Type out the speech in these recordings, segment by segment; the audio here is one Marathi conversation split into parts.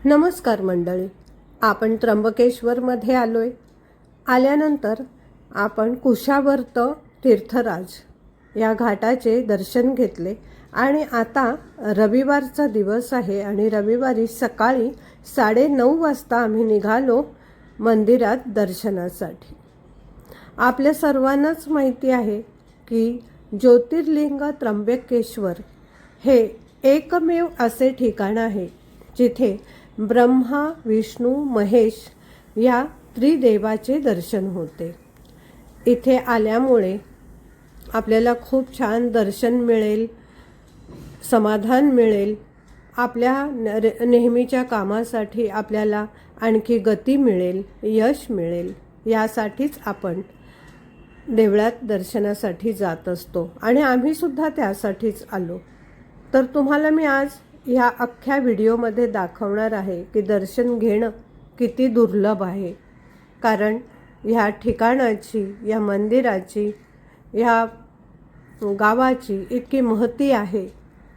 नमस्कार मंडळी, आपण त्र्यंबकेश्वरमध्ये आलोय। आल्यानंतर आपण कुशावर्त तीर्थराज या घाटाचे दर्शन घेतले आणि आता रविवारचा दिवस आहे आणि रविवारी सकाळी 9:30 वाजता आम्ही निघालो मंदिरात दर्शनासाठी। आपल्या सर्वांनाच माहिती आहे की ज्योतिर्लिंग त्र्यंबकेश्वर हे एकमेव असे ठिकाण आहे जिथे ब्रह्मा, विष्णू, महेश या त्रिदेवाचे दर्शन होते। इथे आल्यामुळे आपल्याला खूप छान दर्शन मिळेल, समाधान मिळेल, आपल्या नेहमीच्या कामासाठी आपल्याला आणखी गती मिळेल, यश मिळेल, यासाठीच आपण देवळात दर्शनासाठी जात असतो आणि आम्ही सुद्धा त्यासाठीच आलो। तर तुम्हाला मी आज ह्या अख्ख्या व्हिडिओमध्ये दाखवणार आहे की दर्शन घेणं किती दुर्लभ आहे, कारण ह्या ठिकाणाची, या मंदिराची, ह्या गावाची इतकी महती आहे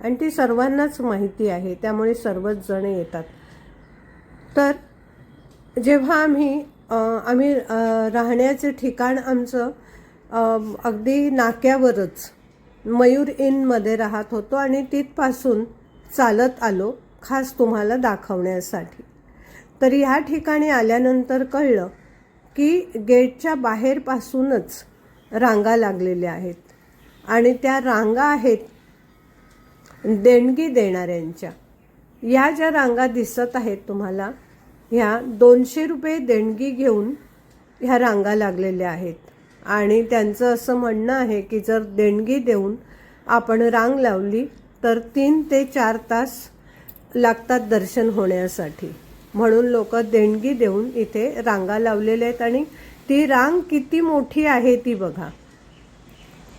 आणि ती सर्वांनाच माहिती आहे, त्यामुळे सर्वच जण येतात। तर जेव्हा आम्ही राहण्याचे ठिकाण आमचं अगदी नाक्यावरच मयूर इनमध्ये राहत होतो आणि तिथपासून चालत आलो खास तुम्हाला दाखवण्यासाठी। तर ह्या ठिकाणी आल्यानंतर कळलं की गेटच्या बाहेरपासूनच रांगा लागलेल्या आहेत आणि त्या रांगा आहेत देणगी देणाऱ्यांच्या। या ज्या रांगा दिसत आहेत तुम्हाला, ह्या 200 रुपये देणगी घेऊन ह्या रांगा लागलेल्या आहेत आणि त्यांचं असं म्हणणं आहे की जर देणगी देऊन आपण रांग लावली तर 3 ते 4 तास लागतात दर्शन होण्यासाठी, म्हणून लोक देणगी देऊन इथे रांगा लावलेल्या आहेत। आणि ती रांग किती मोठी आहे ती बघा,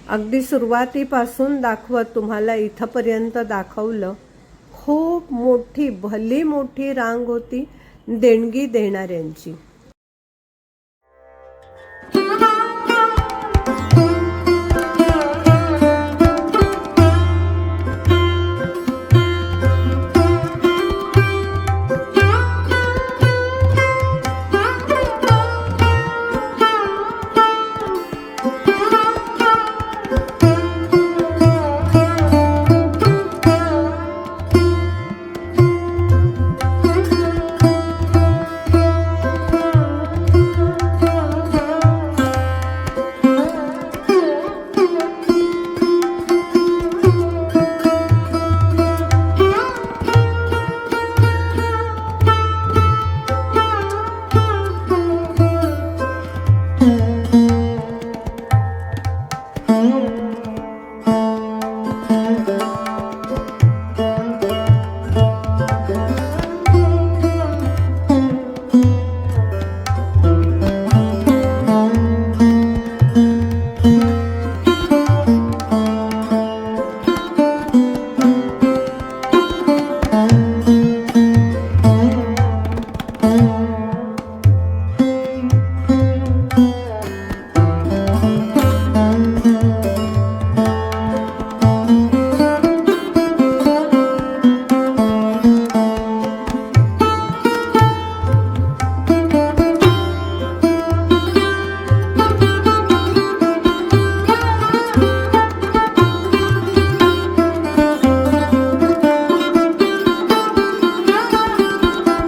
अगदी सुरुवातीपासून दाखवत तुम्हाला इथपर्यंत दाखवलं। खूप मोठी, भली मोठी रांग होती देणगी देणाऱ्यांची।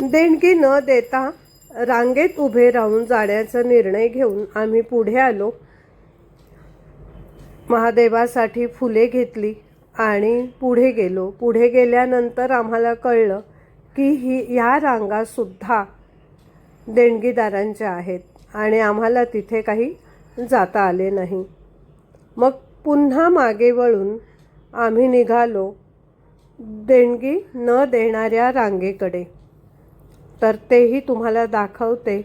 देणगी न देता रांगेत उभे राहून जाण्याचा निर्णय घेऊन आम्ही पुढे आलो। महादेवासाठी फुले घेतली आणि पुढे गेलो। पुढे गेल्यानंतर आम्हाला कळलं की ह्या रांगा सुद्धा देणगीदारांच्या आहेत आणि आम्हाला तिथे काही जाता आले नाही। मग पुन्हा मागे वळून आम्ही निघालो देणगी न देणाऱ्या रांगेकडे। तर तेही तुम्हाला दाखवते।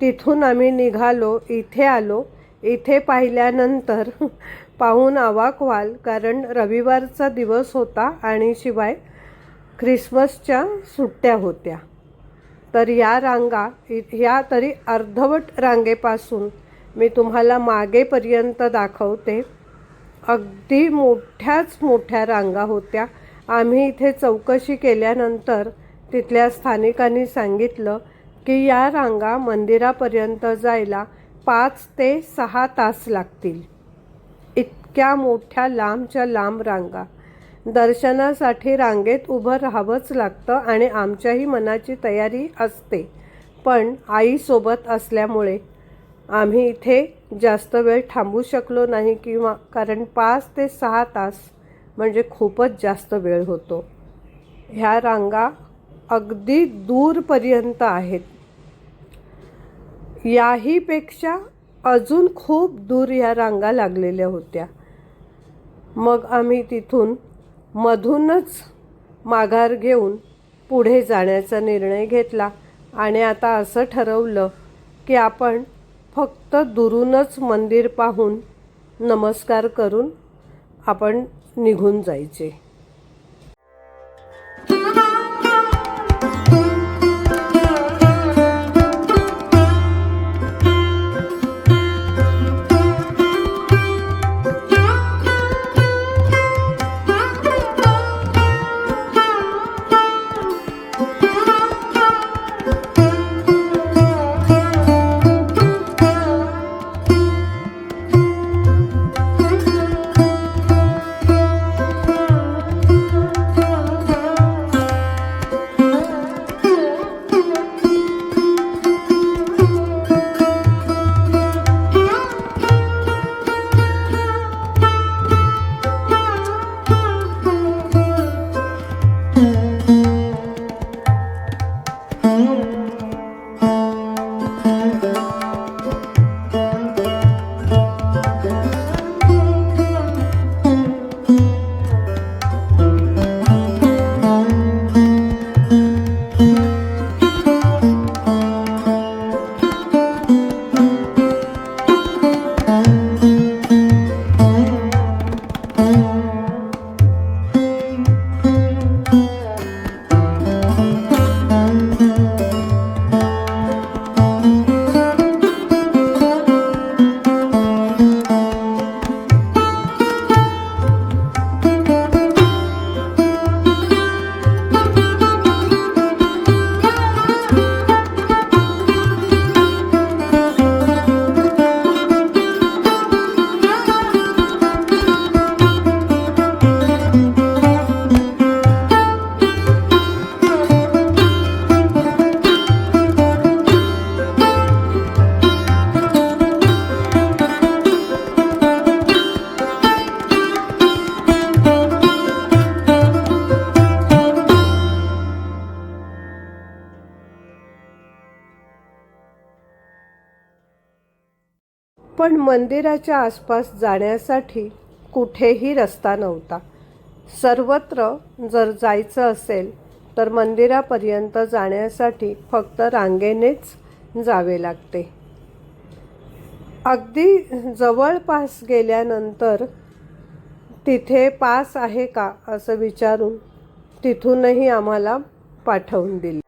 तिथून आम्ही निघालो, इथे आलो। इथे पाहिल्यानंतर पाहून अवाक व्हाल, कारण रविवारचा दिवस होता आणि शिवाय ख्रिसमसच्या सुट्ट्या होत्या। तर या रांगा ह्या तरी अर्धवट रांगेपासून मी तुम्हाला मागेपर्यंत दाखवते। अगदी मोठ्याच मोठ्या रांगा होत्या। आम्ही इथे चौकशी केल्यानंतर तिथल्या स्थानिकांनी सांगितलं की या रांगा मंदिरापर्यंत जायला 5 ते 6 तास लागतील. इतक्या मोठ्या लांबच्या लांब रांगा. दर्शनासाठी रांगेत उभं राहावंच लागतं आणि आमच्याही मनाची तयारी असते. पण आईसोबत असल्यामुळे आम्ही इथे जास्त वेळ थांबू शकलो नाही कारण 5 ते 6 तास म्हणजे खूपच जास्त वेळ होतो. ह्या रांगा अगदी दूरपर्यंत आहेत. याहीपेक्षा अजून खूप दूर ह्या रांगा लागलेल्या होत्या. मग आम्ही तिथून मधूनच माघार घेऊन पुढे जाण्याचा निर्णय घेतला आणि आता असं ठरवलं की आपण फक्त दुरूनच मंदिर पाहून नमस्कार करून आपण निघून जायचे. पण मंदिराच्या आसपास जाण्यासाठी कुठेही रस्ता नव्हता. सर्वत्र जर जायचं असेल तर मंदिरापर्यंत जाण्यासाठी फक्त रांगेनेच जावे लागते. अगदी जवळपास गेल्यानंतर तिथे पास आहे का असं विचारून तिथूनही आम्हाला पाठवून दिले.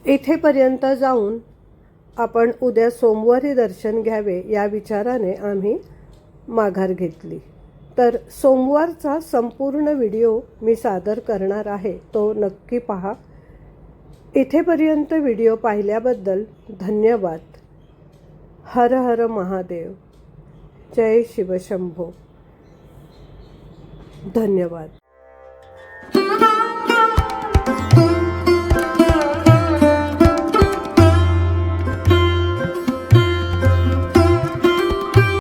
इथेपर्यंत जाऊन आपण उद्या सोमवारी दर्शन घ्यावे या विचाराने आम्ही माघार घेतली. तर सोमवारचा संपूर्ण व्हिडिओ मी सादर करणार आहे, तो नक्की पहा. इथेपर्यंत व्हिडिओ पाहिल्याबद्दल धन्यवाद. हर हर महादेव. जय शिवशंभो. धन्यवाद.